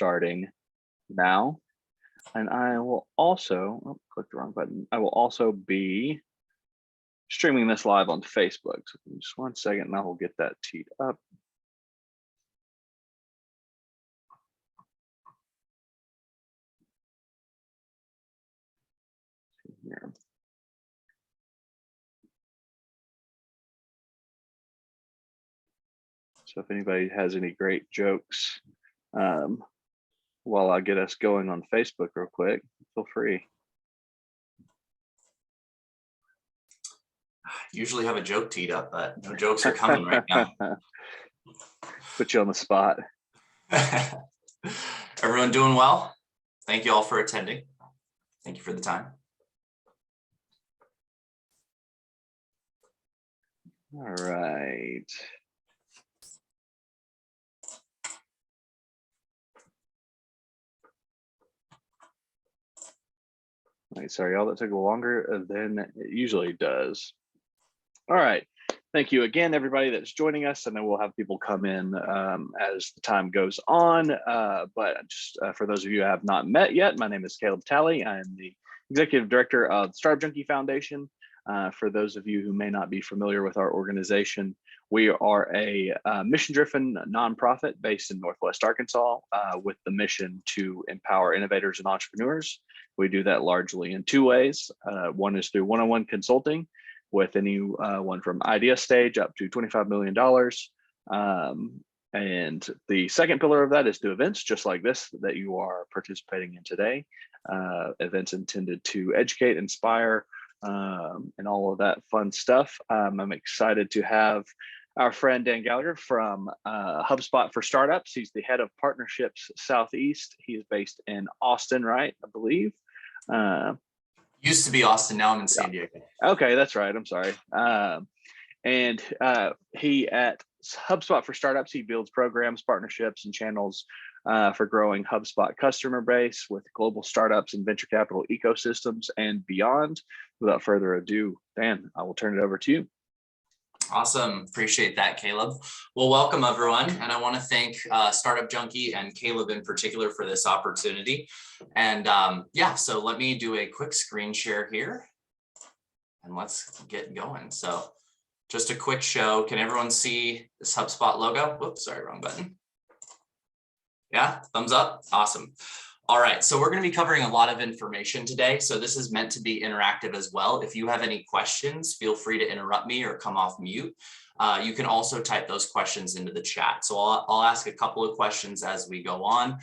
starting now. And I will also, click the wrong button. I will also be streaming this live on Facebook. So just 1 second and I will get that teed up. Here. So if anybody has any great jokes while I get us going on Facebook real quick, feel free. Usually have a joke teed up, but no jokes are coming right now. Put you on the spot. Everyone doing well? Thank you all for attending. Thank you for the time. All right. Sorry, y'all, that took longer than it usually does. All right. Thank you again, everybody that's joining us. And then we'll have people come in as the time goes on. But just for those of you who have not met yet, my name is Caleb Talley. I am the Executive Director of the Startup Junkie Foundation. For those of you who may not be familiar with our organization, we are a mission-driven nonprofit based in Northwest Arkansas with the mission to empower innovators and entrepreneurs. We do that largely in 2 ways. One is through one-on-one consulting with anyone from idea stage up to $25 million. And the second pillar of that is through events just like this that you are participating in today. Events intended to educate, inspire, and all of that fun stuff. I'm excited to have our friend Dan Gallagher from HubSpot for Startups. He's the head of partnerships Southeast. He is based in Austin, right? I believe. Used to be Austin, now I'm in San Diego. Okay, that's right. I'm sorry. And he at HubSpot for Startups, he builds programs, partnerships, and channels for growing HubSpot customer base with global startups and venture capital ecosystems and beyond. Without further ado, Dan, I will turn it over to you. Awesome. Appreciate that, Caleb. Well, welcome everyone. And I want to thank Startup Junkie and Caleb in particular for this opportunity. And yeah, so let me do a quick screen share here and let's get going. So just a quick show. Can everyone see this HubSpot logo? Whoops, sorry, wrong button. Yeah, thumbs up. Awesome. All right, so we're going to be covering a lot of information today. So this is meant to be interactive as well. If you have any questions, feel free to interrupt me or come off mute. You can also type those questions into the chat. So I'll ask a couple of questions as we go on.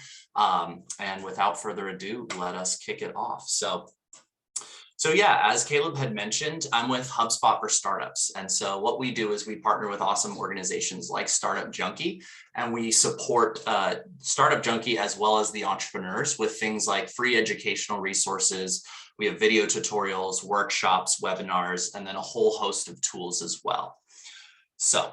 And without further ado, let us kick it off. So yeah, as Caleb had mentioned, I'm with HubSpot for Startups. And so what we do is we partner with awesome organizations like Startup Junkie, and we support Startup Junkie as well as the entrepreneurs with things like free educational resources. We have video tutorials, workshops, webinars, and then a whole host of tools as well. So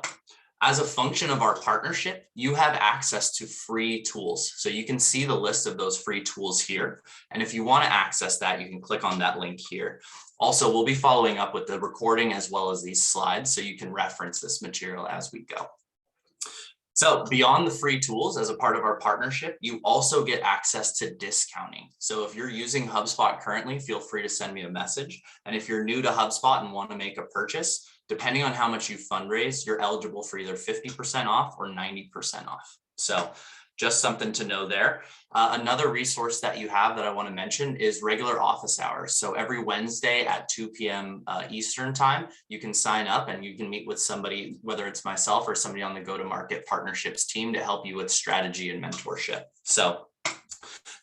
as a function of our partnership, you have access to free tools. So you can see the list of those free tools here. And if you want to access that, you can click on that link here. Also, we'll be following up with the recording as well as these slides, so you can reference this material as we go. So beyond the free tools, as a part of our partnership, you also get access to discounting. So if you're using HubSpot currently, feel free to send me a message. And if you're new to HubSpot and want to make a purchase, depending on how much you fundraise, you're eligible for either 50% off or 90% off. So just something to know there. Another resource that you have that I want to mention is regular office hours. So every Wednesday at 2 p.m. Eastern time, you can sign up and you can meet with somebody, whether it's myself or somebody on the go-to-market partnerships team, to help you with strategy and mentorship. So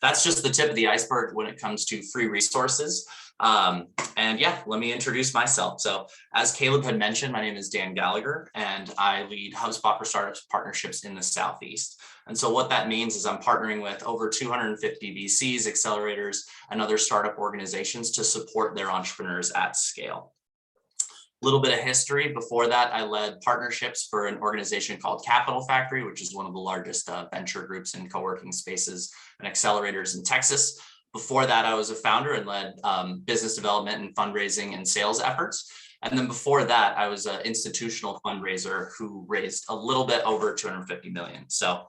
that's just the tip of the iceberg when it comes to free resources. And yeah, let me introduce myself. So as Caleb had mentioned, my name is Dan Gallagher, and I lead HubSpot for Startups partnerships in the Southeast. And so what that means is I'm partnering with over 250 VCs, accelerators, and other startup organizations to support their entrepreneurs at scale. A little bit of history. Before that, I led partnerships for an organization called Capital Factory, which is one of the largest venture groups in co-working spaces and accelerators in Texas. Before that, I was a founder and led business development and fundraising and sales efforts. And then before that, I was an institutional fundraiser who raised a little bit over 250 million. So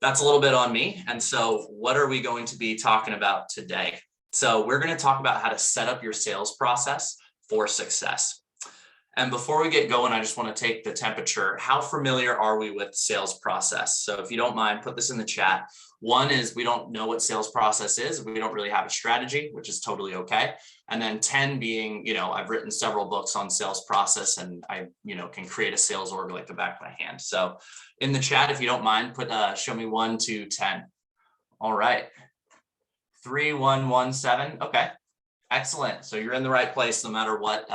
that's a little bit on me. And so what are we going to be talking about today? So we're going to talk about how to set up your sales process for success. And before we get going, I just want to take the temperature. How familiar are we with sales process? So if you don't mind, put this in the chat. One is we don't know what sales process is. We don't really have a strategy, which is totally okay. And then 10 being, I've written several books on sales process and I, can create a sales org like the back of my hand. So in the chat, if you don't mind, put show me 1 to 10. All right. 3, 1, 1, 7. Okay. Excellent. So you're in the right place no matter what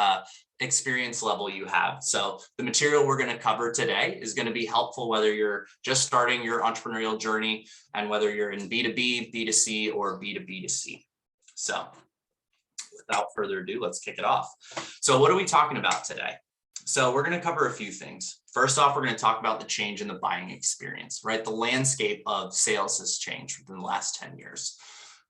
experience level you have. So the material we're going to cover today is going to be helpful whether you're just starting your entrepreneurial journey and whether you're in B2B, B2C, or B2B2C. So without further ado, let's kick it off. So what are we talking about today? So we're going to cover a few things. First off, we're going to talk about the change in the buying experience, right? The landscape of sales has changed within the last 10 years.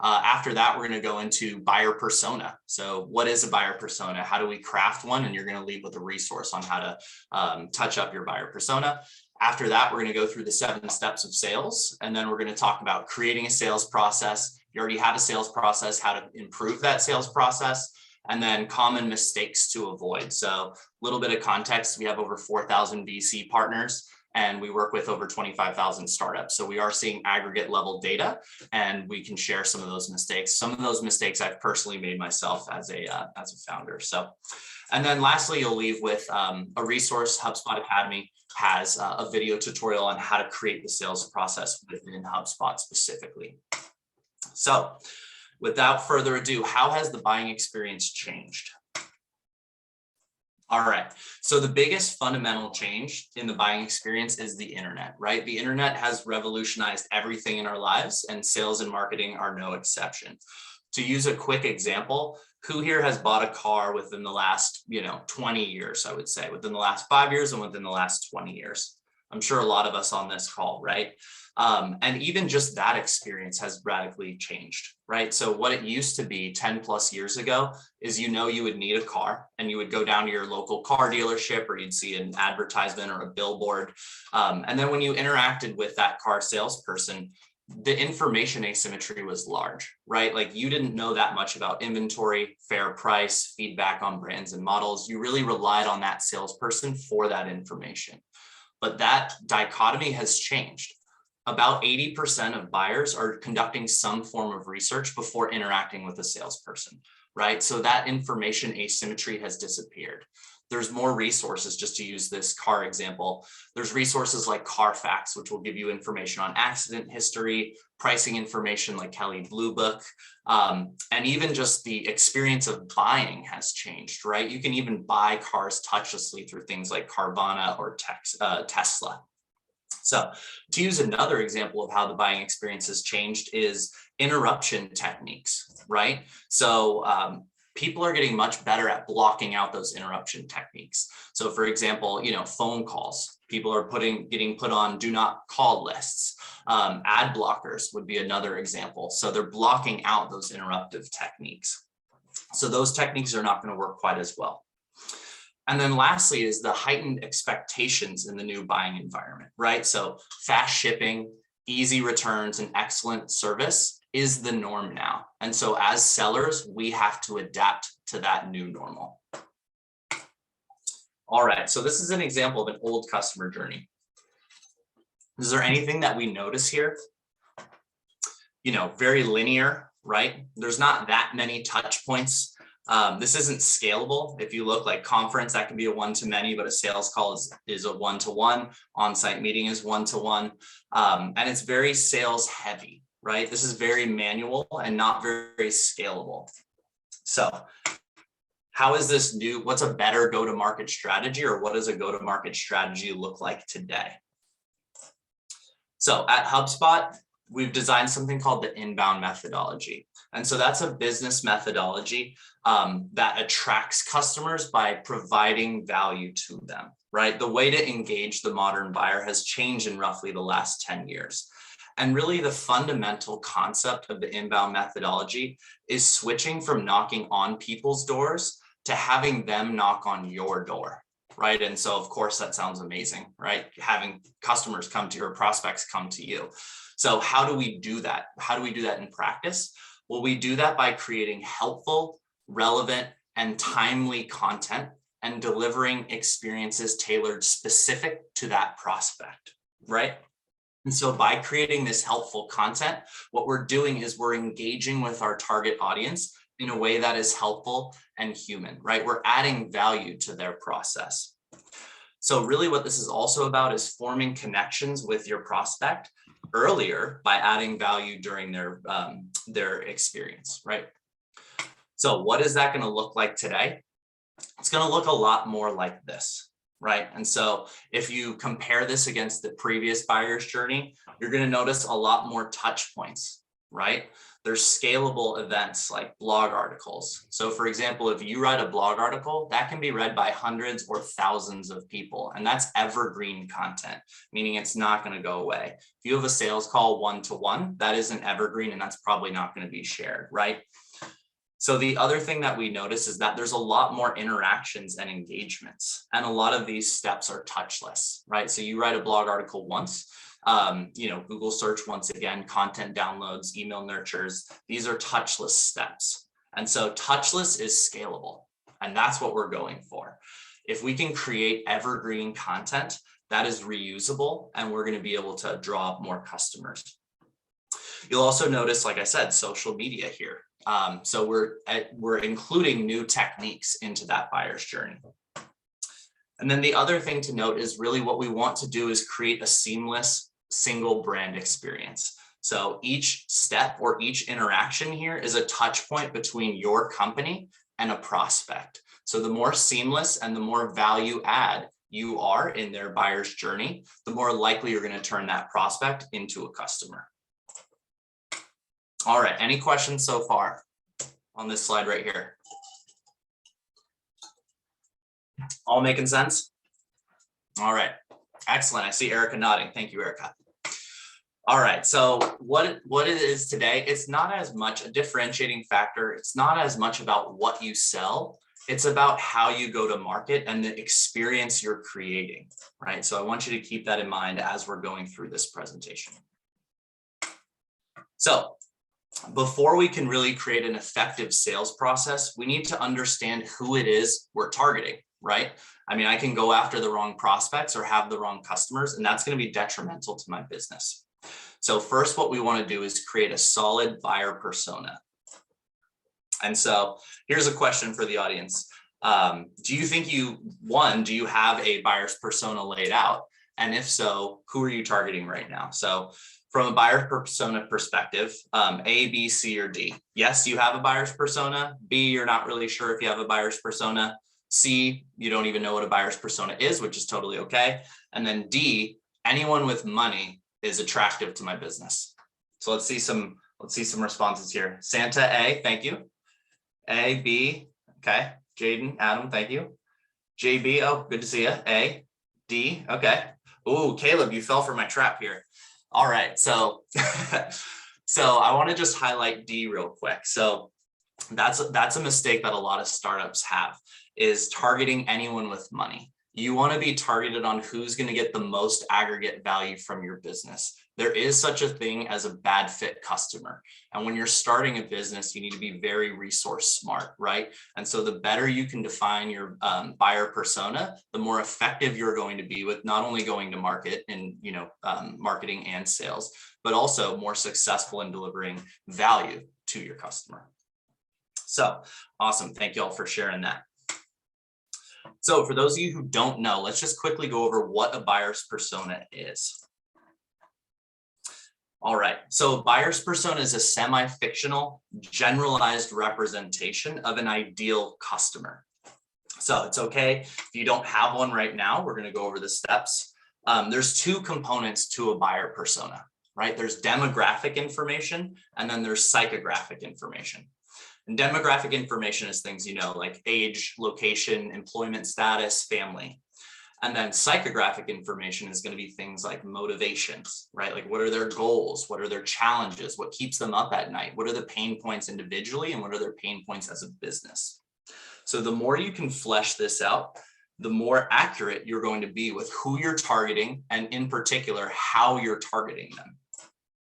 After that, we're going to go into buyer persona. So what is a buyer persona? How do we craft one? And you're going to leave with a resource on how to touch up your buyer persona. After that, we're going to go through the 7 steps of sales. And then we're going to talk about creating a sales process. You already have a sales process, how to improve that sales process, and then common mistakes to avoid. So a little bit of context, we have over 4,000 VC partners. And we work with over 25,000 startups. So we are seeing aggregate level data and we can share some of those mistakes. Some of those mistakes I've personally made myself as a founder. So, and then lastly, you'll leave with a resource. HubSpot Academy has a video tutorial on how to create the sales process within HubSpot specifically. So without further ado, how has the buying experience changed? All right. So the biggest fundamental change in the buying experience is the internet, right? The internet has revolutionized everything in our lives and sales and marketing are no exception. To use a quick example, who here has bought a car within the last, 20 years, I would say, within the last 5 years and within the last 20 years? I'm sure a lot of us on this call, right? And even just that experience has radically changed, right? So what it used to be 10 plus years ago is, you would need a car and you would go down to your local car dealership or you'd see an advertisement or a billboard. And then when you interacted with that car salesperson, the information asymmetry was large, right? Like you didn't know that much about inventory, fair price, feedback on brands and models. You really relied on that salesperson for that information. But that dichotomy has changed. About 80% of buyers are conducting some form of research before interacting with a salesperson, right? So that information asymmetry has disappeared. There's more resources, just to use this car example. There's resources like Carfax, which will give you information on accident history, pricing information like Kelley Blue Book, and even just the experience of buying has changed, right? You can even buy cars touchlessly through things like Carvana or Tesla. So to use another example of how the buying experience has changed is interruption techniques, right? So people are getting much better at blocking out those interruption techniques. So for example, phone calls, people are getting put on do not call lists. Ad blockers would be another example. So they're blocking out those interruptive techniques. So those techniques are not going to work quite as well. And then lastly is the heightened expectations in the new buying environment, right? So fast shipping, easy returns, and excellent service is the norm now. And so as sellers, we have to adapt to that new normal. All right, so this is an example of an old customer journey. Is there anything that we notice here? Very linear, right? There's not that many touch points. This isn't scalable. If you look like conference, that can be a one-to-many, but a sales call is a one-to-one. On-site meeting is one-to-one. And it's very sales heavy, right? This is very manual and not very scalable. So how is this new? What's a better go-to-market strategy, or what does a go-to-market strategy look like today? So at HubSpot, we've designed something called the inbound methodology. And so that's a business methodology that attracts customers by providing value to them, right? The way to engage the modern buyer has changed in roughly the last 10 years. And really the fundamental concept of the inbound methodology is switching from knocking on people's doors to having them knock on your door, right? And so of course that sounds amazing, right? Having customers come to your prospects come to you. So how do we do that? How do we do that in practice? Well, we do that by creating helpful, relevant, and timely content and delivering experiences tailored specific to that prospect, right? And so by creating this helpful content, what we're doing is we're engaging with our target audience in a way that is helpful and human, right? We're adding value to their process. So really what this is also about is forming connections with your prospect earlier by adding value during their experience, right? So what is that going to look like today? It's going to look a lot more like this, right? And so if you compare this against the previous buyer's journey, you're going to notice a lot more touch points, right? There's scalable events like blog articles. So for example, if you write a blog article, that can be read by hundreds or thousands of people. And that's evergreen content, meaning it's not going to go away. If you have a sales call one-to-one, that isn't evergreen and that's probably not going to be shared, right? So the other thing that we notice is that there's a lot more interactions and engagements, and a lot of these steps are touchless, right? So you write a blog article once, Google search once again, content downloads, email nurtures, these are touchless steps. And so touchless is scalable, and that's what we're going for. If we can create evergreen content that is reusable, and we're going to be able to draw up more customers. You'll also notice, like I said, social media here. So we're including new techniques into that buyer's journey. And then the other thing to note is really what we want to do is create a seamless single brand experience. So each step or each interaction here is a touch point between your company and a prospect. So the more seamless and the more value add you are in their buyer's journey, the more likely you're going to turn that prospect into a customer. All right, any questions so far on this slide right here? All making sense? All right, excellent. I see Erica nodding. Thank you, Erica. All right, so what it is today, it's not as much a differentiating factor. It's not as much about what you sell. It's about how you go to market and the experience you're creating, right? So I want you to keep that in mind as we're going through this presentation. So before we can really create an effective sales process, we need to understand who it is we're targeting, right? I mean, I can go after the wrong prospects or have the wrong customers, and that's going to be detrimental to my business. So first, what we want to do is create a solid buyer persona. And so here's a question for the audience. Do you think do you have a buyer's persona laid out? And if so, who are you targeting right now? So from a buyer persona perspective, A, B, C, or D. Yes, you have a buyer's persona. B, you're not really sure if you have a buyer's persona. C, you don't even know what a buyer's persona is, which is totally okay. And then D, anyone with money is attractive to my business. So let's see some responses here. Santa, A, thank you. A, B, okay. Jaden, Adam, thank you. JB, oh, good to see you. A, D, okay. Ooh, Caleb, you fell for my trap here. All right, so I want to just highlight D real quick. So that's a mistake that a lot of startups have, is targeting anyone with money. You want to be targeted on who's going to get the most aggregate value from your business. There is such a thing as a bad fit customer. And when you're starting a business, you need to be very resource smart, right? And so the better you can define your buyer persona, the more effective you're going to be with not only going to market in marketing and sales, but also more successful in delivering value to your customer. So awesome. Thank you all for sharing that. So for those of you who don't know, let's just quickly go over what a buyer's persona is. All right, so buyer's persona is a semi-fictional, generalized representation of an ideal customer. So it's okay if you don't have one right now. We're going to go over the steps. There's two components to a buyer persona, right? There's demographic information, and then there's psychographic information. And demographic information is things like age, location, employment status, family. And then psychographic information is going to be things like motivations, right? Like what are their goals? What are their challenges? What keeps them up at night? What are the pain points individually? And what are their pain points as a business? So the more you can flesh this out, the more accurate you're going to be with who you're targeting, and in particular, how you're targeting them.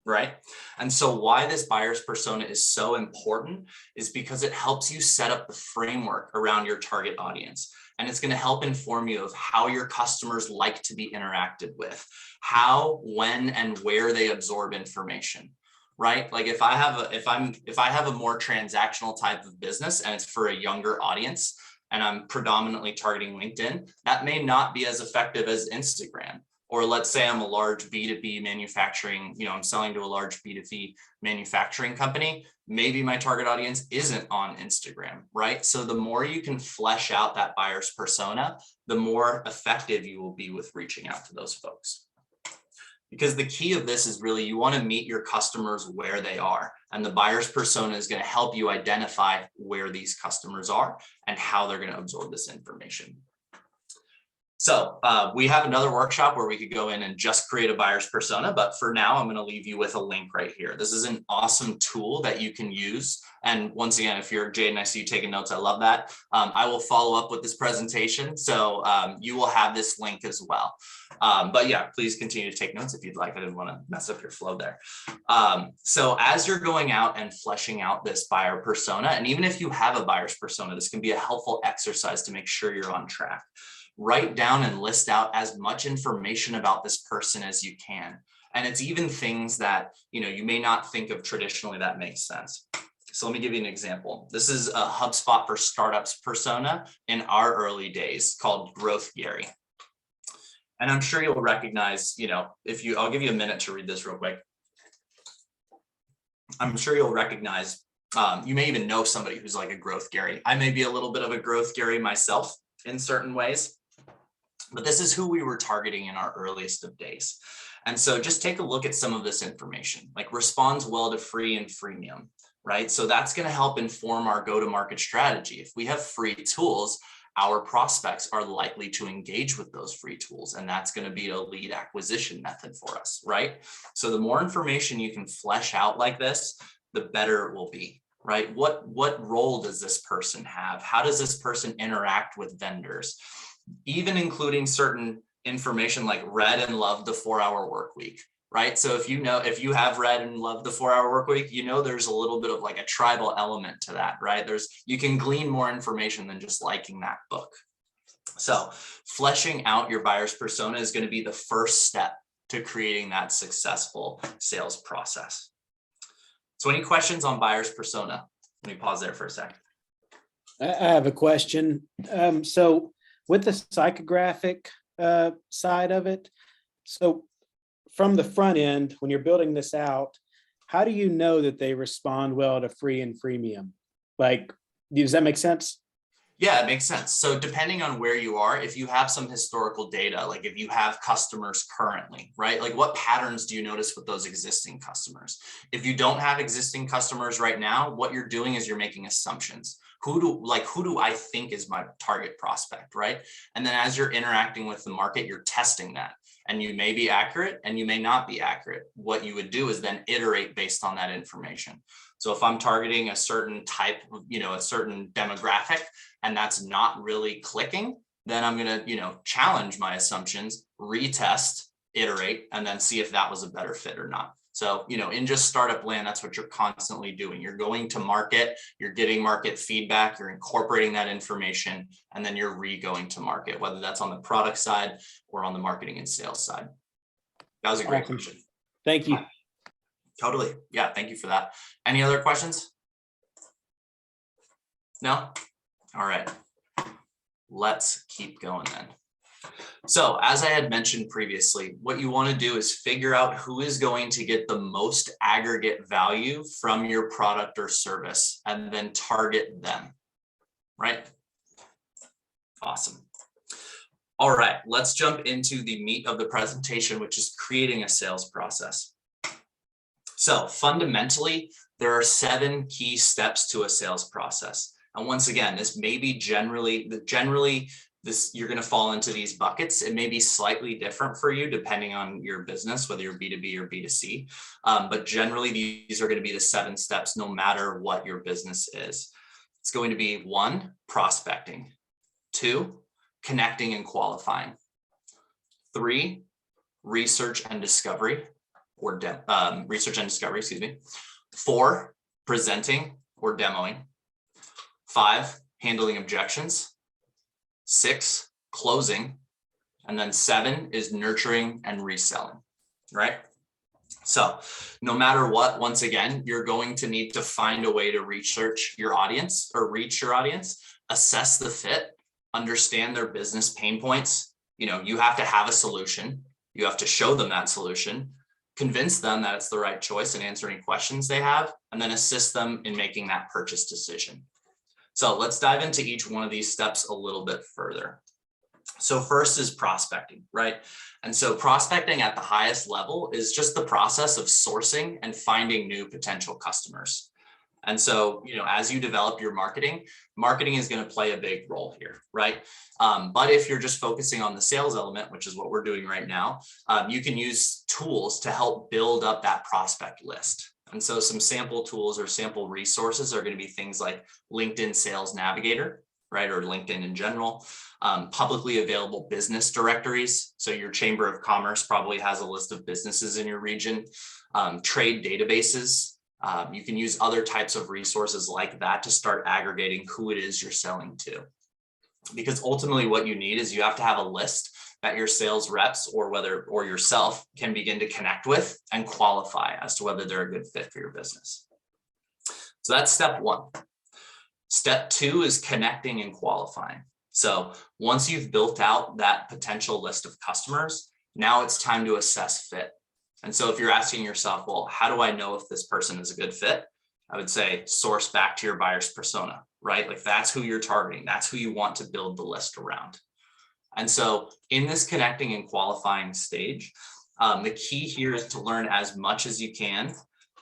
right? And so why this buyer's persona is so important is because it helps you set up the framework around your target audience. And it's going to help inform you of how your customers like to be interacted with, how, when, and where they absorb information, right? Like if I have a more transactional type of business and it's for a younger audience and I'm predominantly targeting LinkedIn, that may not be as effective as Instagram. Or let's say I'm a large B2B manufacturing, I'm selling to a large B2B manufacturing company. Maybe my target audience isn't on Instagram, right? So the more you can flesh out that buyer's persona, the more effective you will be with reaching out to those folks. Because the key of this is really you want to meet your customers where they are. And the buyer's persona is going to help you identify where these customers are and how they're going to absorb this information. So we have another workshop where we could go in and just create a buyer's persona. But for now, I'm going to leave you with a link right here. This is an awesome tool that you can use. And once again, if you're Jade and I see you taking notes, I love that. I will follow up with this presentation. So you will have this link as well. But yeah, please continue to take notes if you'd like. I didn't want to mess up your flow there. So as you're going out and fleshing out this buyer persona, and even if you have a buyer's persona, this can be a helpful exercise to make sure you're on track. Write down and list out as much information about this person as you can. And it's even things that, you may not think of traditionally that makes sense. So let me give you an example. This is a HubSpot for startups persona in our early days called Growth Gary. And I'm sure you'll recognize, I'll give you a minute to read this real quick. I'm sure you'll recognize, you may even know somebody who's like a Growth Gary. I may be a little bit of a Growth Gary myself in certain ways. But this is who we were targeting in our earliest of days. And so just take a look at some of this information, like responds well to free and freemium, right? So that's going to help inform our go-to-market strategy. If we have free tools, our prospects are likely to engage with those free tools. And that's going to be a lead acquisition method for us, right? So the more information you can flesh out like this, the better it will be, right? What role does this person have? How does this person interact with vendors? Even including certain information like read and loved the 4-hour work week, right? So if you have read and loved the 4-hour work week, there's a little bit of like a tribal element to that, right? You can glean more information than just liking that book. So fleshing out your buyer's persona is going to be the first step to creating that successful sales process. So any questions on buyer's persona? Let me pause there for a second. I have a question. So with the psychographic side of it, so from the front end, when you're building this out, how do you know that they respond well to free and freemium? Like, does that make sense? Yeah, it makes sense. So depending on where you are, if you have some historical data, like if you have customers currently, right? Like what patterns do you notice with those existing customers? If you don't have existing customers right now, what you're doing is you're making assumptions. Who do I think is my target prospect, right? And then as you're interacting with the market, you're testing that. And you may be accurate and you may not be accurate. What you would do is then iterate based on that information. So if I'm targeting a certain type of, a certain demographic, and that's not really clicking, then I'm going to, challenge my assumptions, retest, iterate, and then see if that was a better fit or not. So, in just startup land, that's what you're constantly doing. You're going to market, you're getting market feedback, you're incorporating that information, and then you're going to market, whether that's on the product side or on the marketing and sales side. That was a great question. Thank you. Totally. Yeah. Thank you for that. Any other questions? No? All right. Let's keep going then. So as I had mentioned previously, what you want to do is figure out who is going to get the most aggregate value from your product or service and then target them, right? Awesome. All right, let's jump into the meat of the presentation, which is creating a sales process. So fundamentally, there are 7 key steps to a sales process. And once again, this may be generally you're going to fall into these buckets. It may be slightly different for you depending on your business, whether you're B2B or B2C. But generally, these are going to be the 7 steps, no matter what your business is. It's going to be 1, prospecting. 2, connecting and qualifying. 3, research and discovery. or research and discovery, excuse me. 4, presenting or demoing. 5, handling objections. 6, closing. And then 7 is nurturing and reselling, right? So no matter what, once again, you're going to need to find a way to research your audience or reach your audience, assess the fit, understand their business pain points. You know, you have to have a solution. You have to show them that solution, convince them that it's the right choice and answer any questions they have, and then assist them in making that purchase decision. So let's dive into each one of these steps a little bit further. So first is prospecting, right? And so prospecting at the highest level is just the process of sourcing and finding new potential customers. And so, you know, as you develop your marketing is going to play a big role here, right? But if you're just focusing on the sales element, which is what we're doing right now, you can use tools to help build up that prospect list. And so some sample tools or sample resources are going to be things like LinkedIn Sales Navigator, right? Or LinkedIn in general, publicly available business directories. So your Chamber of Commerce probably has a list of businesses in your region, trade databases. You can use other types of resources like that to start aggregating who it is you're selling to. Because ultimately what you need is you have to have a list that your sales reps or yourself can begin to connect with and qualify as to whether they're a good fit for your business. So that's step 1. Step 2 is connecting and qualifying. So once you've built out that potential list of customers, now it's time to assess fit. And so if you're asking yourself, well, how do I know if this person is a good fit? I would say source back to your buyer's persona, right? Like that's who you're targeting. That's who you want to build the list around. And so in this connecting and qualifying stage, the key here is to learn as much as you can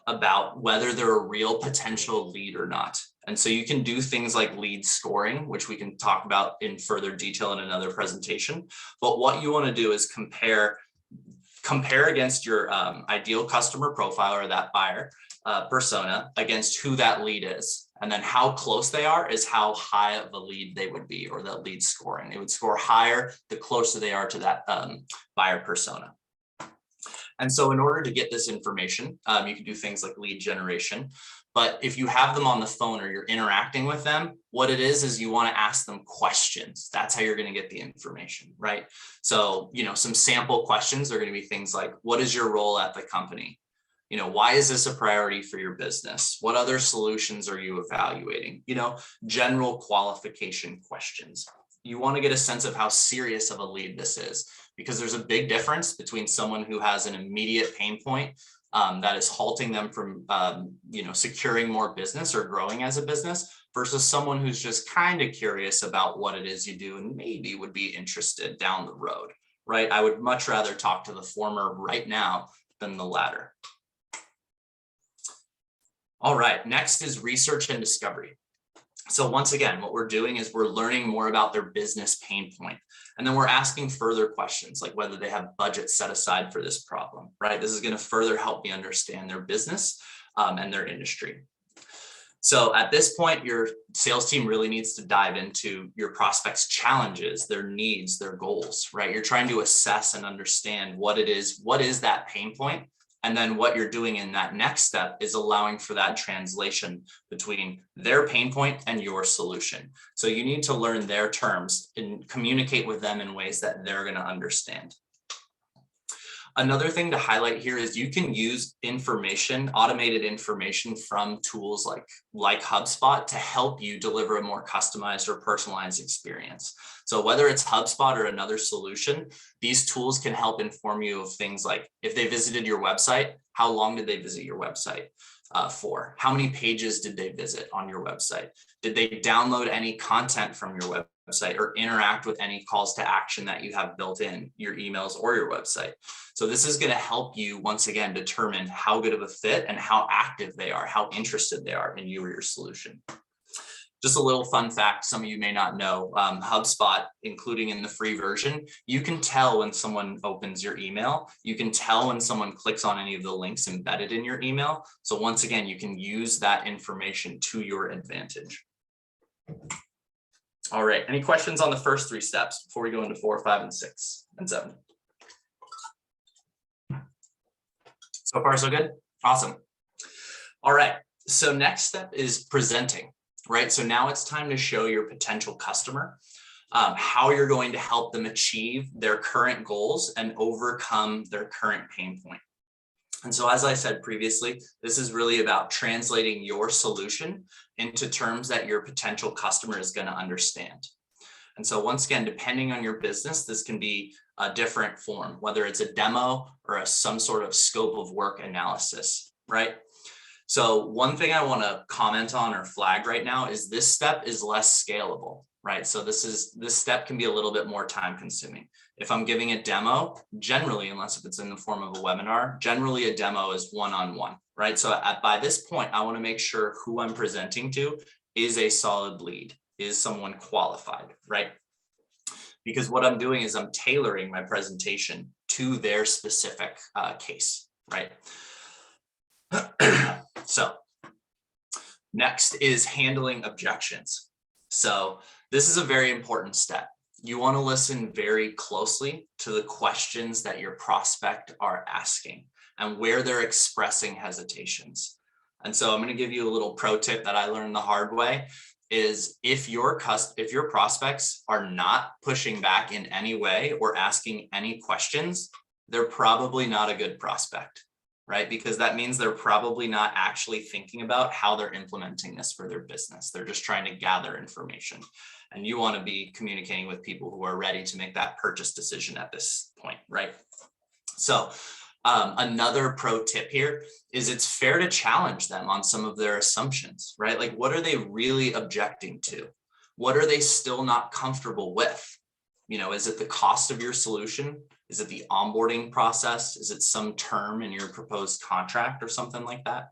about whether they're a real potential lead or not. And so you can do things like lead scoring, which we can talk about in further detail in another presentation. But what you want to do is compare against your ideal customer profile or that buyer persona against who that lead is. And then how close they are is how high of a lead they would be, or the lead scoring. They would score higher the closer they are to that buyer persona. And so in order to get this information, you can do things like lead generation. But if you have them on the phone or you're interacting with them, what it is you want to ask them questions. That's how you're going to get the information, right? So, you know, some sample questions are going to be things like, what is your role at the company? You know, why is this a priority for your business? What other solutions are you evaluating? You know, general qualification questions. You want to get a sense of how serious of a lead this is, because there's a big difference between someone who has an immediate pain point that is halting them from, you know, securing more business or growing as a business versus someone who's just kind of curious about what it is you do and maybe would be interested down the road, right? I would much rather talk to the former right now than the latter. All right, next is research and discovery. So once again, what we're doing is we're learning more about their business pain point. And then we're asking further questions like whether they have budget set aside for this problem, right? This is going to further help me understand their business and their industry. So at this point, your sales team really needs to dive into your prospects' challenges, their needs, their goals, right? You're trying to assess and understand what is that pain point. And then what you're doing in that next step is allowing for that translation between their pain point and your solution. So you need to learn their terms and communicate with them in ways that they're going to understand. Another thing to highlight here is you can use automated information from tools like HubSpot to help you deliver a more customized or personalized experience. So whether it's HubSpot or another solution, these tools can help inform you of things like if they visited your website, how long did they visit your website for? How many pages did they visit on your website? Did they download any content from your website or interact with any calls to action that you have built in your emails or your website? So this is going to help you once again determine how good of a fit and how active they are, how interested they are in you or your solution. Just a little fun fact, some of you may not know, HubSpot, including in the free version, you can tell when someone opens your email. You can tell when someone clicks on any of the links embedded in your email. So once again, you can use that information to your advantage. All right, any questions on the first 3 steps before we go into 4, 5, and 6, and 7? So far, so good. Awesome. All right. So next step is presenting, right? So now it's time to show your potential customer how you're going to help them achieve their current goals and overcome their current pain point. And so, as I said previously, this is really about translating your solution into terms that your potential customer is going to understand. And so once again, depending on your business, this can be a different form, whether it's a demo or some sort of scope of work analysis, right? So one thing I want to comment on or flag right now is this step is less scalable, right? So this step can be a little bit more time consuming. If I'm giving a demo, generally, unless if it's in the form of a webinar, generally a demo is one-on-one, right? So by this point, I want to make sure who I'm presenting to is a solid lead, is someone qualified, right? Because what I'm doing is I'm tailoring my presentation to their specific case, right? So next is handling objections. So this is a very important step. You want to listen very closely to the questions that your prospect are asking and where they're expressing hesitations. And so I'm going to give you a little pro tip that I learned the hard way is if your prospects are not pushing back in any way or asking any questions, they're probably not a good prospect, right? Because that means they're probably not actually thinking about how they're implementing this for their business. They're just trying to gather information. And you want to be communicating with people who are ready to make that purchase decision at this point, right? So another pro tip here is it's fair to challenge them on some of their assumptions, right? Like, what are they really objecting to? What are they still not comfortable with? You know, is it the cost of your solution? Is it the onboarding process? Is it some term in your proposed contract or something like that?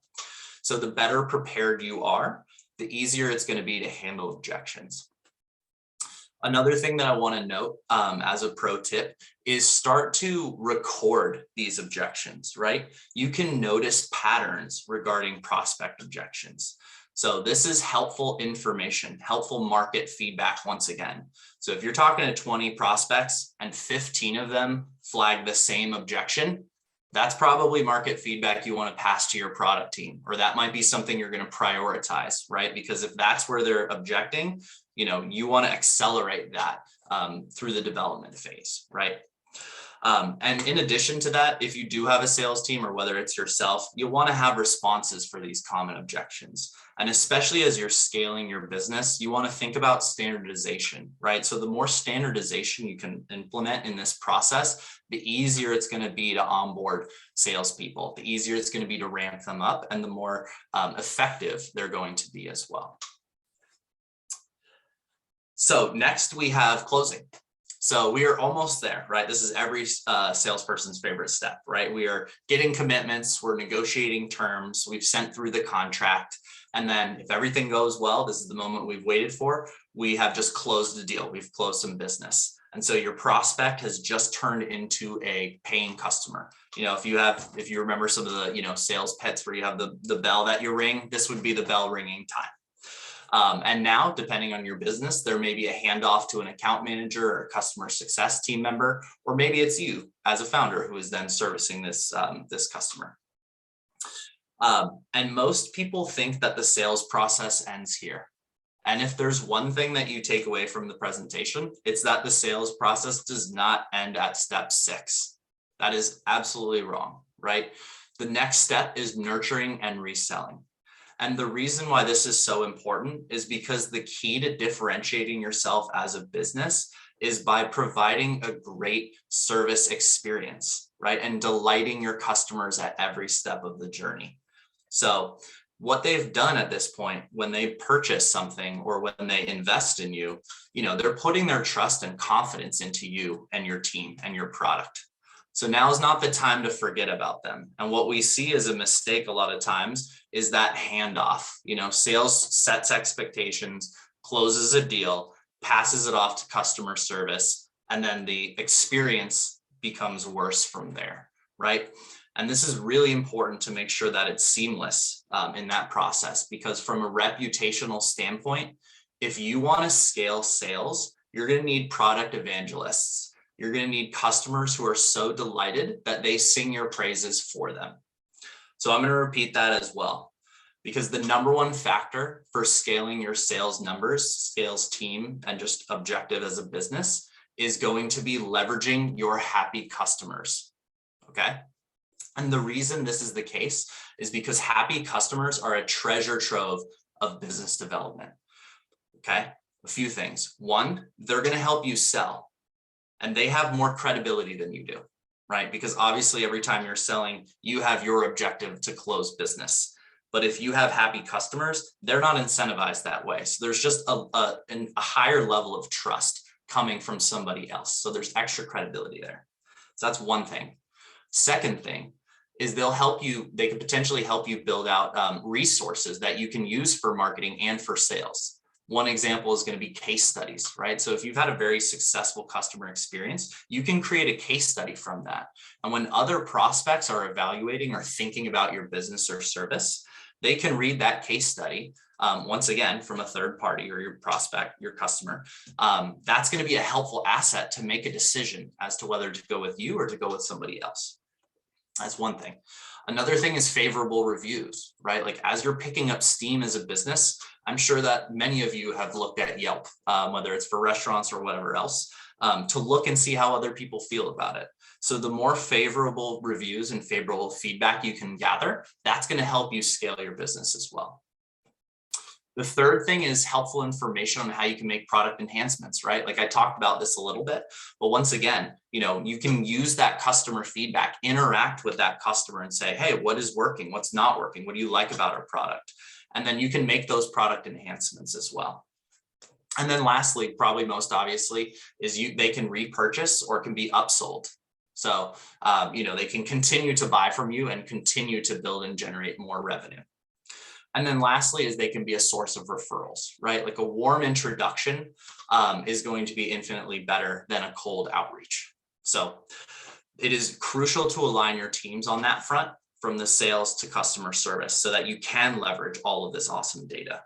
So the better prepared you are, the easier it's going to be to handle objections. Another thing that I want to note as a pro tip is start to record these objections, right? You can notice patterns regarding prospect objections. So this is helpful information, helpful market feedback once again. So if you're talking to 20 prospects and 15 of them flag the same objection, that's probably market feedback you want to pass to your product team, or that might be something you're going to prioritize, right? Because if that's where they're objecting, you know, you want to accelerate that through the development phase, right? And in addition to that, if you do have a sales team or whether it's yourself, you'll want to have responses for these common objections. And especially as you're scaling your business, you want to think about standardization, right? So the more standardization you can implement in this process, the easier it's going to be to onboard salespeople, the easier it's going to be to ramp them up, and the more effective they're going to be as well. So next we have closing. So we are almost there, right? This is every salesperson's favorite step, right? We are getting commitments, we're negotiating terms, we've sent through the contract. And then if everything goes well, this is the moment we've waited for, we have just closed the deal. We've closed some business. And so your prospect has just turned into a paying customer. You know, if you remember some of the, sales pets where you have the bell that you ring, this would be the bell ringing time. And now, depending on your business, there may be a handoff to an account manager or a customer success team member, or maybe it's you as a founder who is then servicing this customer. And most people think that the sales process ends here. And if there's one thing that you take away from the presentation, it's that the sales process does not end at step 6. That is absolutely wrong, right? The next step is nurturing and reselling. And the reason why this is so important is because the key to differentiating yourself as a business is by providing a great service experience, right? And delighting your customers at every step of the journey. So what they've done at this point, when they purchase something or when they invest in you, they're putting their trust and confidence into you and your team and your product. So now is not the time to forget about them. And what we see as a mistake a lot of times is that handoff. Sales sets expectations, closes a deal, passes it off to customer service, and then the experience becomes worse from there, right? And this is really important to make sure that it's seamless in that process, because from a reputational standpoint, if you want to scale sales, you're going to need product evangelists. You're going to need customers who are so delighted that they sing your praises for them. So I'm going to repeat that as well, because the number one factor for scaling your sales numbers, sales team, and just objective as a business is going to be leveraging your happy customers. Okay. And the reason this is the case is because happy customers are a treasure trove of business development. Okay. A few things. One, they're going to help you sell, and they have more credibility than you do, right? Because obviously every time you're selling, you have your objective to close business. But if you have happy customers, they're not incentivized that way. So there's just a higher level of trust coming from somebody else. So there's extra credibility there. So that's one thing. Second thing is they could potentially help you build out resources that you can use for marketing and for sales. One example is going to be case studies, right? So if you've had a very successful customer experience, you can create a case study from that. And when other prospects are evaluating or thinking about your business or service, they can read that case study, once again, from a third party or your prospect, your customer. That's going to be a helpful asset to make a decision as to whether to go with you or to go with somebody else. That's one thing. Another thing is favorable reviews, right? Like as you're picking up steam as a business, I'm sure that many of you have looked at Yelp, whether it's for restaurants or whatever else, to look and see how other people feel about it. So the more favorable reviews and favorable feedback you can gather, that's going to help you scale your business as well. The third thing is helpful information on how you can make product enhancements, right? Like I talked about this a little bit, but once again, you can use that customer feedback, interact with that customer and say, hey, what is working? What's not working? What do you like about our product? And then you can make those product enhancements as well. And then lastly, probably most obviously, is they can repurchase or can be upsold. So, they can continue to buy from you and continue to build and generate more revenue. And then lastly is they can be a source of referrals, right? Like a warm introduction is going to be infinitely better than a cold outreach. So it is crucial to align your teams on that front, from the sales to customer service, so that you can leverage all of this awesome data.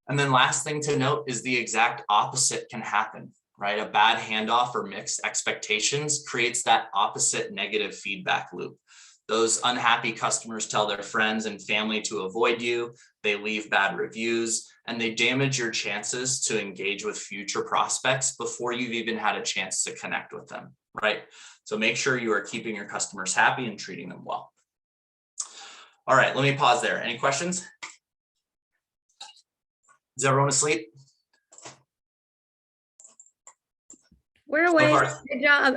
And then last thing to note is the exact opposite can happen, right? A bad handoff or mixed expectations creates that opposite negative feedback loop. Those unhappy customers tell their friends and family to avoid you, they leave bad reviews, and they damage your chances to engage with future prospects before you've even had a chance to connect with them, right? So make sure you are keeping your customers happy and treating them well. All right, let me pause there. Any questions? Is everyone asleep? We're awake. Good job.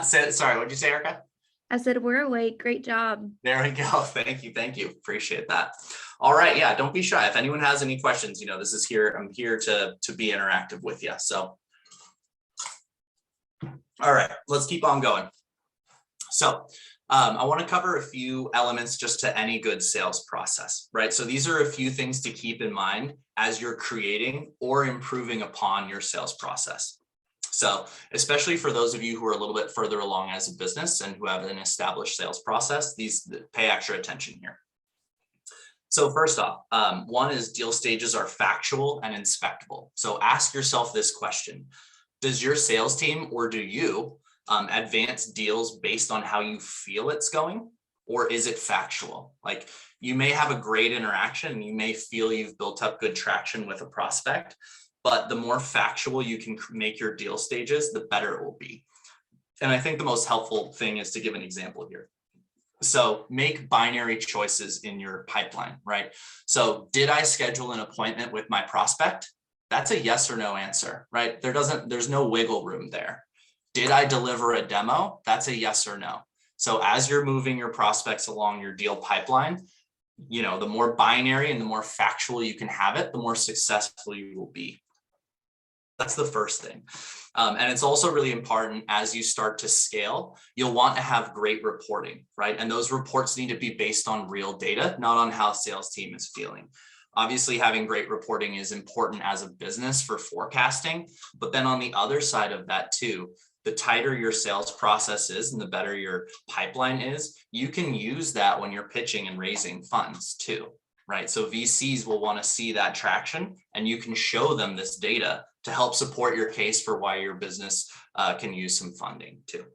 Sorry, what did you say, Erica? I said, we're awake. Great job. There we go. Thank you. Thank you. Appreciate that. All right. Yeah. Don't be shy. If anyone has any questions, this is here. I'm here to be interactive with you. So, all right, let's keep on going. So I want to cover a few elements just to any good sales process, right? So these are a few things to keep in mind as you're creating or improving upon your sales process. So especially for those of you who are a little bit further along as a business and who have an established sales process, these pay extra attention here. So first off, one is deal stages are factual and inspectable. So ask yourself this question: does your sales team or do you advance deals based on how you feel it's going, or is it factual? Like you may have a great interaction and you may feel you've built up good traction with a prospect, but the more factual you can make your deal stages, the better it will be. And I think the most helpful thing is to give an example here. So make binary choices in your pipeline, right? So did I schedule an appointment with my prospect? That's a yes or no answer, right? There's no wiggle room there. Did I deliver a demo? That's a yes or no. So as you're moving your prospects along your deal pipeline, the more binary and the more factual you can have it, the more successful you will be. That's the first thing. And it's also really important as you start to scale, you'll want to have great reporting, right? And those reports need to be based on real data, not on how sales team is feeling. Obviously, having great reporting is important as a business for forecasting, but then on the other side of that too, the tighter your sales process is and the better your pipeline is, you can use that when you're pitching and raising funds too, right? So VCs will want to see that traction and you can show them this data to help support your case for why your business can use some funding too.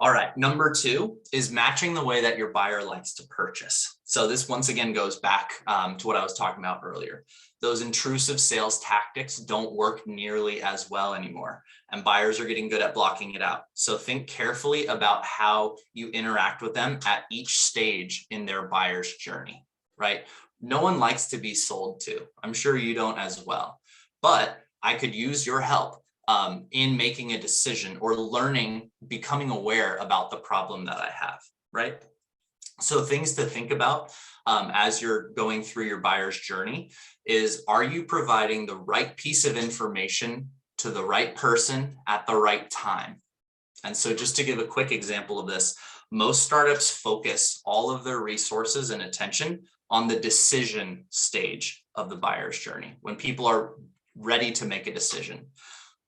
All right, number 2 is matching the way that your buyer likes to purchase. So this once again goes back to what I was talking about earlier. Those intrusive sales tactics don't work nearly as well anymore, and buyers are getting good at blocking it out. So think carefully about how you interact with them at each stage in their buyer's journey, right? No one likes to be sold to. I'm sure you don't as well, but I could use your help in making a decision or learning, becoming aware about the problem that I have, right? So things to think about as you're going through your buyer's journey is, are you providing the right piece of information to the right person at the right time? And so just to give a quick example of this, most startups focus all of their resources and attention on the decision stage of the buyer's journey, when people are ready to make a decision.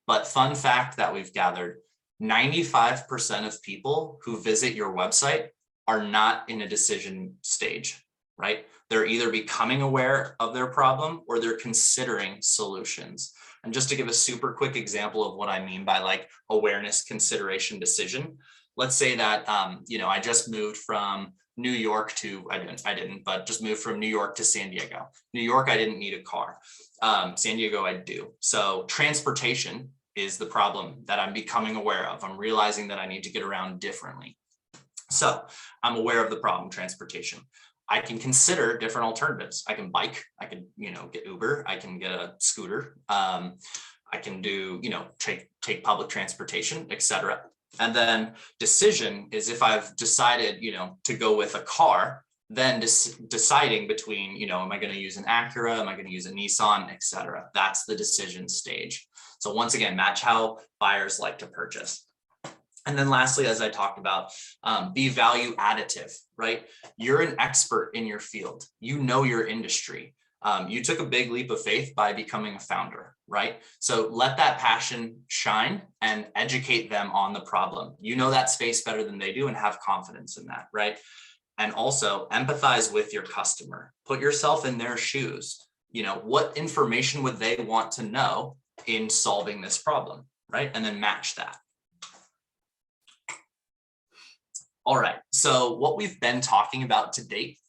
But fun fact that we've gathered, 95% of people who visit your website are not in a decision stage, right? They're either becoming aware of their problem or they're considering solutions. And just to give a super quick example of what I mean by like awareness, consideration, decision, let's say that, I just moved from New York to, but just moved from New York to San Diego. New York, I didn't need a car. San Diego, I do. So transportation is the problem that I'm becoming aware of. I'm realizing that I need to get around differently. So I'm aware of the problem, transportation. I can consider different alternatives. I can bike, I can, get Uber, I can get a scooter. I can do, take public transportation, etc. And then decision is if I've decided, to go with a car, then deciding between, am I going to use an Acura? Am I going to use a Nissan, etc. That's the decision stage. So once again, match how buyers like to purchase. And then lastly, as I talked about, be value additive, right? You're an expert in your field. You know your industry. You took a big leap of faith by becoming a founder, right? So let that passion shine and educate them on the problem. You know that space better than they do and have confidence in that, right? And also empathize with your customer. Put yourself in their shoes. What information would they want to know in solving this problem, right? And then match that. All right, so what we've been talking about to date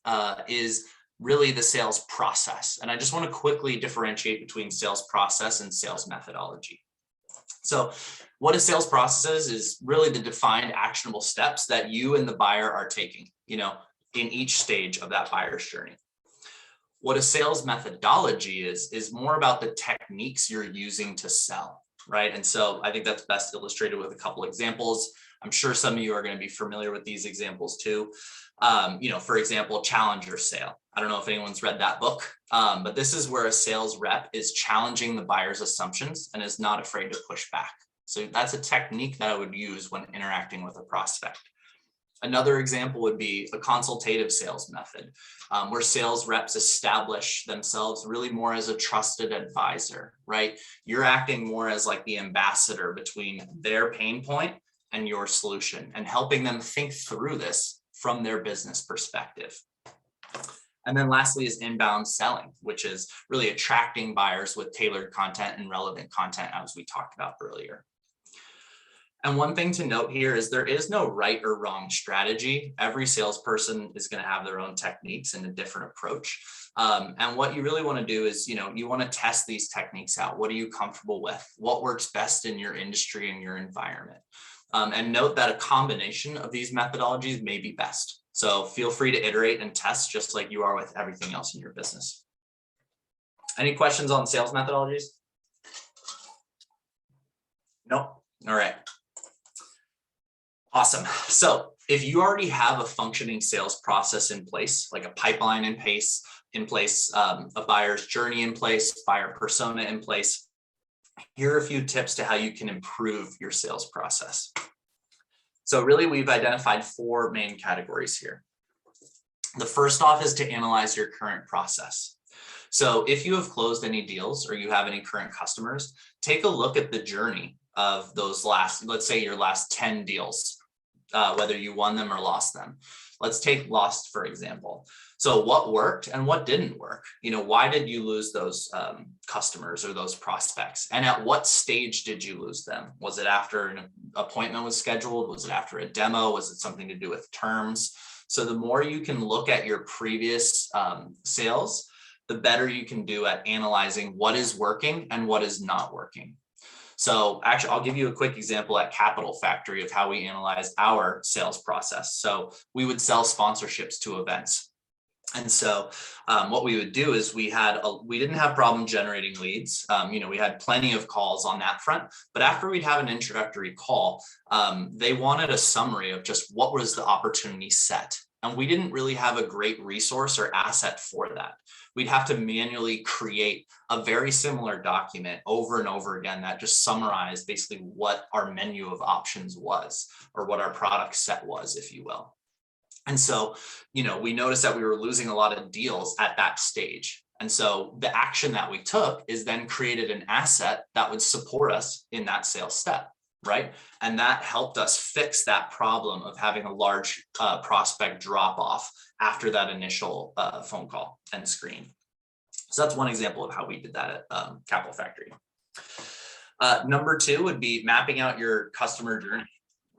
is really the sales process. And I just want to quickly differentiate between sales process and sales methodology. So what a sales process is really the defined actionable steps that you and the buyer are taking, in each stage of that buyer's journey. What a sales methodology is more about the techniques you're using to sell, right? And so I think that's best illustrated with a couple examples. I'm sure some of you are going to be familiar with these examples too. For example, Challenger Sale. I don't know if anyone's read that book, but this is where a sales rep is challenging the buyer's assumptions and is not afraid to push back. So that's a technique that I would use when interacting with a prospect. Another example would be a consultative sales method, where sales reps establish themselves really more as a trusted advisor, right? You're acting more as like the ambassador between their pain point and your solution and helping them think through this from their business perspective. And then lastly is inbound selling, which is really attracting buyers with tailored content and relevant content, as we talked about earlier. And one thing to note here is there is no right or wrong strategy. Every salesperson is going to have their own techniques and a different approach. And what you really want to do is, you want to test these techniques out. What are you comfortable with? What works best in your industry and your environment? And note that a combination of these methodologies may be best. So feel free to iterate and test just like you are with everything else in your business. Any questions on sales methodologies? Nope. All right. Awesome. So if you already have a functioning sales process in place, like a pipeline in place, a buyer's journey in place, buyer persona in place, here are a few tips to how you can improve your sales process. So really, we've identified 4 main categories here. The first off is to analyze your current process. So if you have closed any deals or you have any current customers, take a look at the journey of those let's say your last 10 deals, whether you won them or lost them. Let's take Lost, for example. So what worked and what didn't work? Why did you lose those customers or those prospects? And at what stage did you lose them? Was it after an appointment was scheduled? Was it after a demo? Was it something to do with terms? So the more you can look at your previous sales, the better you can do at analyzing what is working and what is not working. So actually, I'll give you a quick example at Capital Factory of how we analyzed our sales process. So we would sell sponsorships to events. And so what we would do is we didn't have problem generating leads. We had plenty of calls on that front, but after we'd have an introductory call, they wanted a summary of just what was the opportunity set. And we didn't really have a great resource or asset for that. We'd have to manually create a very similar document over and over again that just summarized basically what our menu of options was, or what our product set was, if you will. And so, we noticed that we were losing a lot of deals at that stage. And so the action that we took is then created an asset that would support us in that sales step, right? And that helped us fix that problem of having a large prospect drop off after that initial phone call and screen. So that's one example of how we did that at Capital Factory. Number 2 would be mapping out your customer journey.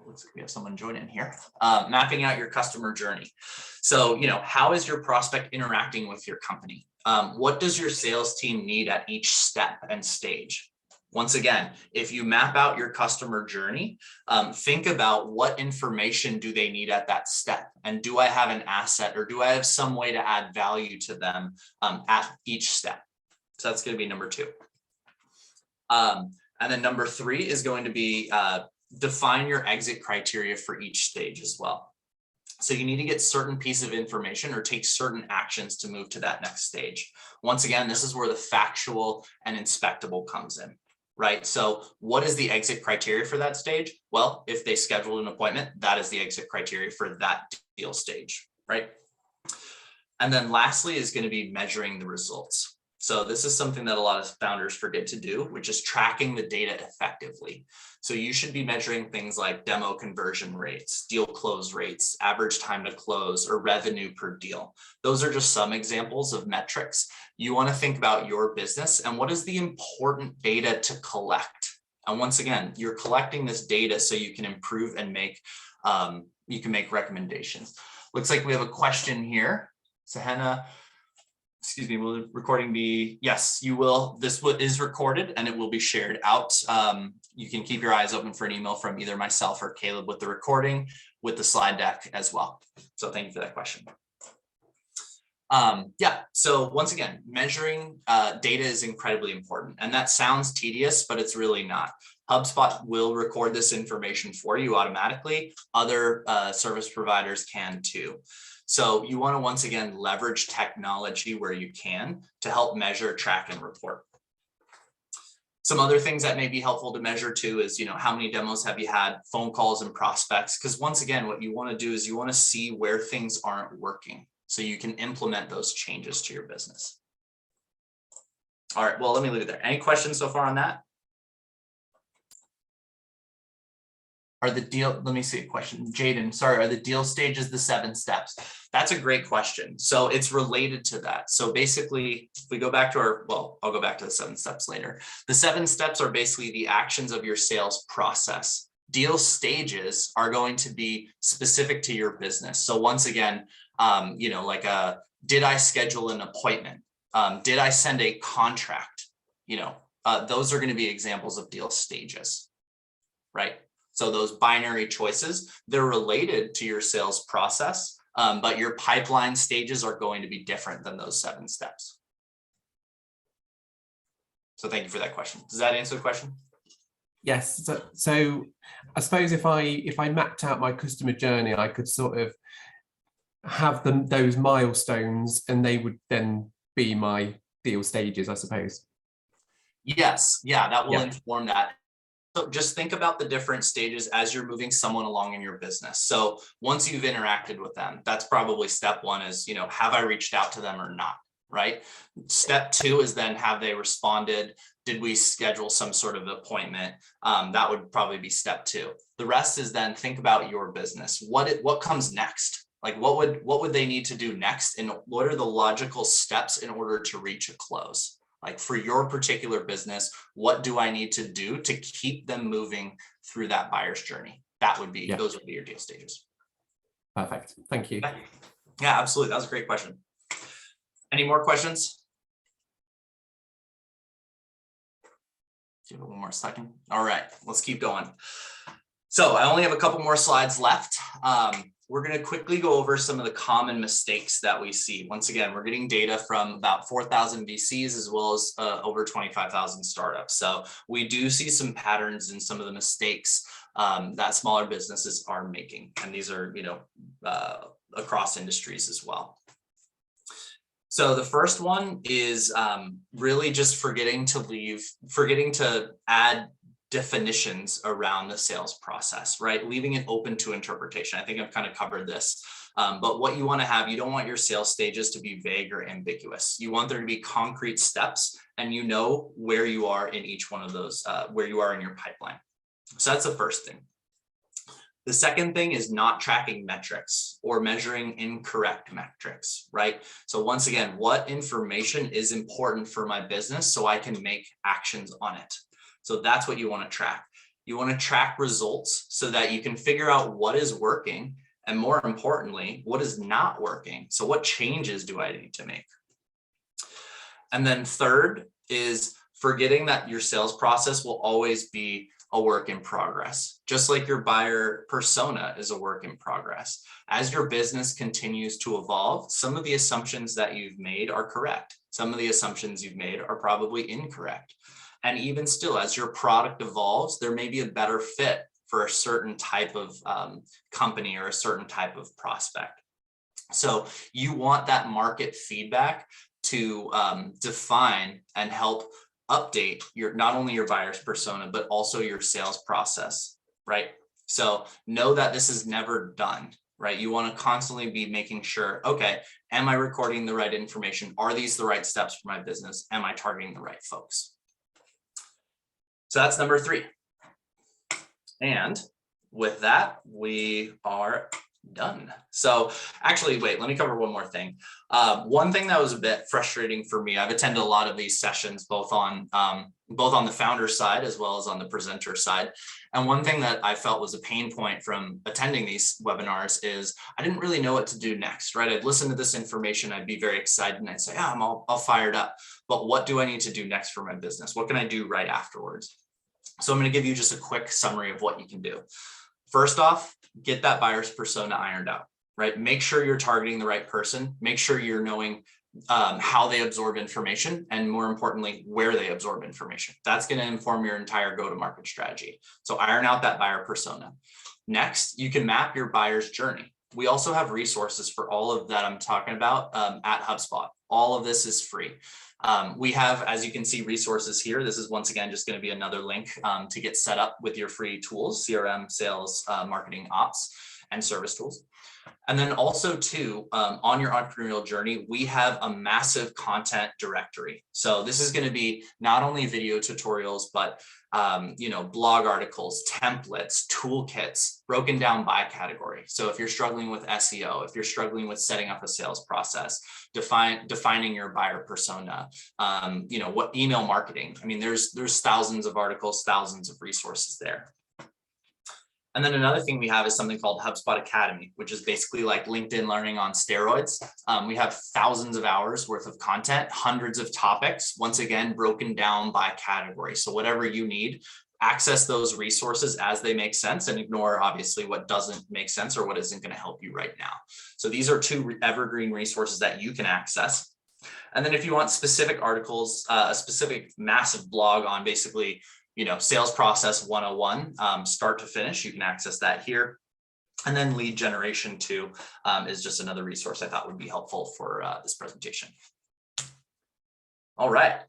Looks like we have someone join in here. Mapping out your customer journey. So, how is your prospect interacting with your company? What does your sales team need at each step and stage? Once again, if you map out your customer journey, think about what information do they need at that step? And do I have an asset, or do I have some way to add value to them at each step? So that's going to be number 2. And then number 3 is going to be define your exit criteria for each stage as well. So you need to get certain piece of information or take certain actions to move to that next stage. Once again, this is where the factual and inspectable comes in, right? So what is the exit criteria for that stage? Well, if they scheduled an appointment, that is the exit criteria for that deal stage, right? And then lastly is going to be measuring the results. So this is something that a lot of founders forget to do, which is tracking the data effectively. So you should be measuring things like demo conversion rates, deal close rates, average time to close, or revenue per deal. Those are just some examples of metrics. You want to think about your business and what is the important data to collect. And once again, you're collecting this data so you can improve and make recommendations. Looks like we have a question here. Sahana. Excuse me, will the recording be? Yes, you will. This is recorded and it will be shared out. You can keep your eyes open for an email from either myself or Caleb with the recording, with the slide deck as well. So thank you for that question. So once again, measuring data is incredibly important. And that sounds tedious, but it's really not. HubSpot will record this information for you automatically. Other service providers can too. So you want to, once again, leverage technology where you can to help measure, track, and report. Some other things that may be helpful to measure too is, how many demos have you had, phone calls and prospects? Because once again, what you want to do is you want to see where things aren't working so you can implement those changes to your business. All right, well, let me leave it there. Any questions so far on that? Let me see a question. Jaden, sorry, are the deal stages the 7 steps? That's a great question. So it's related to that. So basically, if we go back to I'll go back to the 7 steps later. The 7 steps are basically the actions of your sales process. Deal stages are going to be specific to your business. So once again, did I schedule an appointment? Did I send a contract? Those are going to be examples of deal stages, right? So those binary choices, they're related to your sales process, but your pipeline stages are going to be different than those 7 steps. So thank you for that question. Does that answer the question? Yes. So I suppose if I mapped out my customer journey, I could sort of have those milestones and they would then be my deal stages, I suppose. Yes. Yeah, that will inform that. So just think about the different stages as you're moving someone along in your business. So once you've interacted with them, that's probably step 1 is, have I reached out to them or not, right? Step 2 is then, have they responded? Did we schedule some sort of appointment? That would probably be step 2. The rest is then think about your business. What comes next? Like what would they need to do next? And what are the logical steps in order to reach a close? Like for your particular business, what do I need to do to keep them moving through that buyer's journey? That would be, those would be your deal stages. Perfect. Thank you. Yeah, absolutely. That was a great question. Any more questions? Give it one more second. All right, let's keep going. So I only have a couple more slides left. We're going to quickly go over some of the common mistakes that we see. Once again, we're getting data from about 4,000 VCs as well as over 25,000 startups. So we do see some patterns in some of the mistakes that smaller businesses are making. And these are, across industries as well. So the first one is really just forgetting to add definitions around the sales process, right? Leaving it open to interpretation. I think I've kind of covered this, but what you want to have, you don't want your sales stages to be vague or ambiguous. You want there to be concrete steps and you know where you are in each one of those, where you are in your pipeline. So that's the first thing. The second thing is not tracking metrics or measuring incorrect metrics, right? So once again, what information is important for my business so I can make actions on it? So that's what you want to track. You want to track results so that you can figure out what is working and more importantly, what is not working. So what changes do I need to make? And then third is forgetting that your sales process will always be a work in progress, just like your buyer persona is a work in progress. As your business continues to evolve, some of the assumptions that you've made are correct. Some of the assumptions you've made are probably incorrect. And even still, as your product evolves, there may be a better fit for a certain type of company or a certain type of prospect. So you want that market feedback to define and help update not only your buyer's persona, but also your sales process, right? So know that this is never done, right? You want to constantly be making sure, okay, am I recording the right information? Are these the right steps for my business? Am I targeting the right folks? So that's number 3. And with that, we are done. So actually, wait, let me cover one more thing. One thing that was a bit frustrating for me, I've attended a lot of these sessions, both on the founder side as well as on the presenter side. And one thing that I felt was a pain point from attending these webinars is I didn't really know what to do next, right? I'd listen to this information, I'd be very excited and I'd say, I'm all fired up, but what do I need to do next for my business? What can I do right afterwards? So I'm going to give you just a quick summary of what you can do. First off, get that buyer's persona ironed out, right? Make sure you're targeting the right person. Make sure you're knowing how they absorb information and more importantly, where they absorb information. That's going to inform your entire go-to-market strategy. So iron out that buyer persona. Next, you can map your buyer's journey. We also have resources for all of that I'm talking about at HubSpot. All of this is free. We have, as you can see, resources here. This is once again just going to be another link to get set up with your free tools, CRM, sales, marketing, ops, and service tools. And then also too, on your entrepreneurial journey, we have a massive content directory. So this is going to be not only video tutorials, but blog articles, templates, toolkits, broken down by category. So if you're struggling with SEO, if you're struggling with setting up a sales process, defining your buyer persona, what email marketing. I mean, there's thousands of articles, thousands of resources there. And then another thing we have is something called HubSpot Academy, which is basically like LinkedIn learning on steroids. We have thousands of hours worth of content, hundreds of topics, once again, broken down by category. So whatever you need, access those resources as they make sense and ignore obviously what doesn't make sense or what isn't going to help you right now. So these are 2 evergreen resources that you can access. And then if you want specific articles, a specific massive blog on basically sales process 101, start to finish, you can access that here. And then lead generation 2 is just another resource I thought would be helpful for this presentation. All right.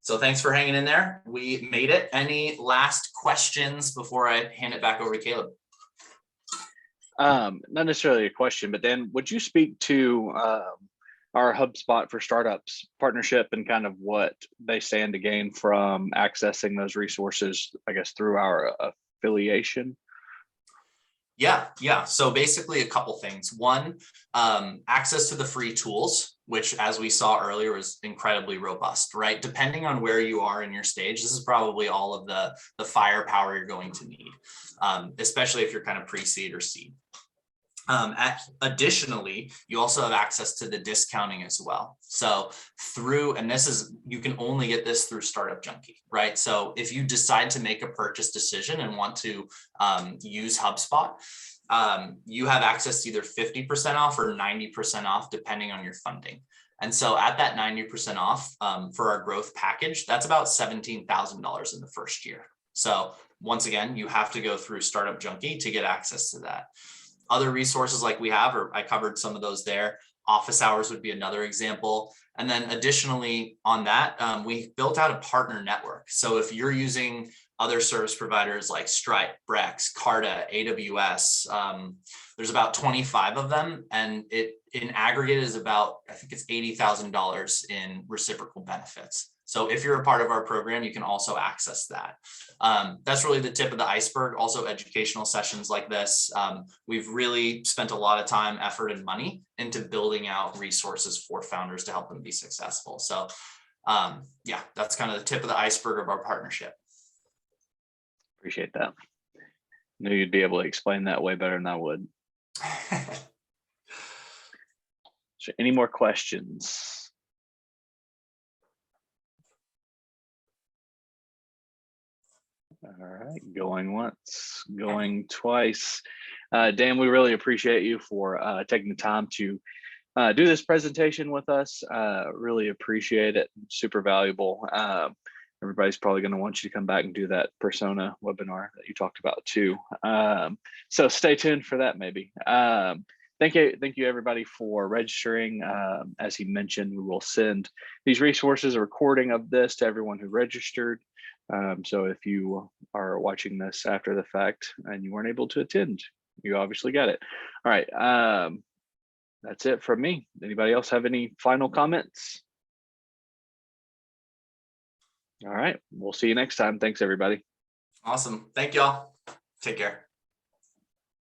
So thanks for hanging in there. We made it. Any last questions before I hand it back over to Caleb? Not necessarily a question, but then would you speak to our HubSpot for Startups partnership and kind of what they stand to gain from accessing those resources, I guess, through our affiliation? Yeah. So basically a couple things. One, access to the free tools, which as we saw earlier is incredibly robust, right? Depending on where you are in your stage, this is probably all of the firepower you're going to need, especially if you're kind of pre-seed or seed. Additionally, you also have access to the discounting as well. So and this is, you can only get this through Startup Junkie, right? So if you decide to make a purchase decision and want to use HubSpot, you have access to either 50% off or 90% off, depending on your funding. And so at that 90% off for our growth package, that's about $17,000 in the first year. So once again, you have to go through Startup Junkie to get access to that. Other resources like we have, or I covered some of those there. Office hours would be another example. And then additionally on that, we built out a partner network. So if you're using other service providers like Stripe, Brex, Carta, AWS, there's about 25 of them. And it in aggregate is about, I think it's $80,000 in reciprocal benefits. So if you're a part of our program, you can also access that. That's really the tip of the iceberg. Also educational sessions like this. We've really spent a lot of time, effort, and money into building out resources for founders to help them be successful. So yeah, that's kind of the tip of the iceberg of our partnership. Appreciate that. Knew you'd be able to explain that way better than I would. So any more questions? All right, going once, going twice. Dan, we really appreciate you for taking the time to do this presentation with us. Really appreciate it. Super valuable. Everybody's probably going to want you to come back and do that persona webinar that you talked about too. So stay tuned for that maybe. Thank you everybody for registering. As he mentioned, we will send these resources, a recording of this to everyone who registered. So if you are watching this after the fact and you weren't able to attend, you obviously got it. All right, that's it from me. Anybody else have any final comments? All right, we'll see you next time. Thanks, everybody. Awesome. Thank y'all. Take care.